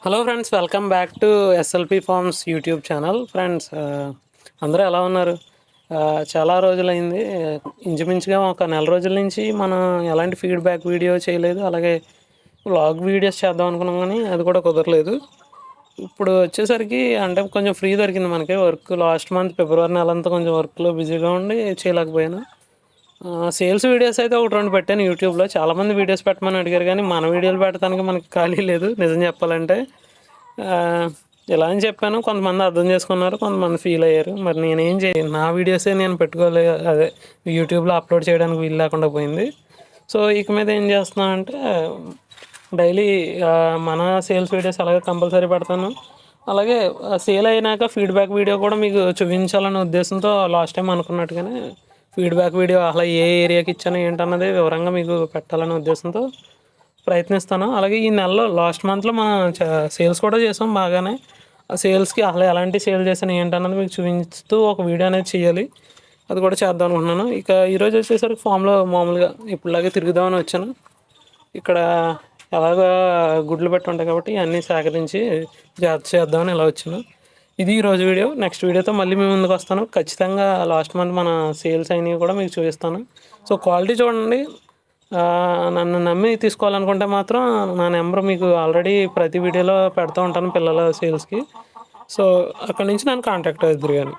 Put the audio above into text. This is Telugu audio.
Hello friends, welcome back to SLP forms YouTube channel. Friends, అందరూ ఎలా ఉన్నారు? చాలా రోజులైంది. ఇంచుమించుగా ఒక నెల రోజుల నుంచి మనం ఎలాంటి ఫీడ్బ్యాక్ వీడియో చేయలేదు. అలాగే వ్లాగ్ వీడియోస్ చేద్దాం అనుకున్నాం, కానీ అది కూడా కుదరలేదు. ఇప్పుడు వచ్చేసరికి అంటే కొంచెం ఫ్రీ దొరికింది మనకి. వర్క్ లాస్ట్ మంత్ ఫిబ్రవరి నెలంతా కొంచెం వర్క్లో బిజీగా ఉండి చేయలేకపోయాను. సేల్స్ వీడియోస్ అయితే ఒకటి రెండు పెట్టాను యూట్యూబ్లో. చాలామంది వీడియోస్ పెట్టమని అడిగారు, కానీ మన వీడియోలు పెట్టడానికి మనకి ఖాళీ లేదు నిజం చెప్పాలంటే. ఇలా అని చెప్పాను, కొంతమంది అర్థం చేసుకున్నారు, కొంతమంది ఫీల్ అయ్యారు. మరి నేనేం చేయను, నా వీడియోసే నేను పెట్టుకోలే, అదే యూట్యూబ్లో అప్లోడ్ చేయడానికి వీలు లేకుండా పోయింది. సో ఇక మీద ఏం చేస్తున్నాను అంటే, డైలీ మన సేల్స్ వీడియోస్ అలాగే కంపల్సరీ పెడతాను. అలాగే సేల్ అయినాక ఫీడ్బ్యాక్ వీడియో కూడా మీకు చూపించాలనే ఉద్దేశంతో లాస్ట్ టైం అనుకున్నట్టుగానే ఫీడ్బ్యాక్ వీడియో అలా ఏ ఏరియాకి ఇచ్చాను ఏంటన్నది వివరంగా మీకు పెట్టాలనే ఉద్దేశంతో ప్రయత్నిస్తాను. అలాగే ఈ నెలలో లాస్ట్ మంత్లో మనం సేల్స్ కూడా చేసాం బాగానే. ఆ సేల్స్కి అసలు ఎలాంటి సేల్ చేశాను ఏంటన్నది మీకు చూపిస్తూ ఒక వీడియో అనేది చేయాలి. అది కూడా చేద్దాం అనుకుంటున్నాను. ఇక ఈరోజు వచ్చేసరికి ఫామ్లో మామూలుగా ఇప్పుడులాగే తిరుగుదామని వచ్చాను. ఇక్కడ ఎలాగా గుడ్లు పెట్టి ఉంటాయి కాబట్టి అన్నీ సేకరించి జాగ్రత్త చేద్దామని ఇలా వచ్చాను. ఇది ఈరోజు వీడియో. నెక్స్ట్ వీడియోతో మళ్ళీ మీ ముందుకు వస్తాను. ఖచ్చితంగా లాస్ట్ మంత్ మన సేల్స్ అయినవి కూడా మీకు చూపిస్తాను. సో క్వాలిటీ చూడండి. నన్ను నమ్మి తీసుకోవాలనుకుంటే మాత్రం నా నెంబర్ మీకు ఆల్రెడీ ప్రతి వీడియోలో పెడుతూ ఉంటాను పిల్లల సేల్స్కి. సో అక్కడి నుంచి నన్ను కాంటాక్ట్ అవుతారు కానీ.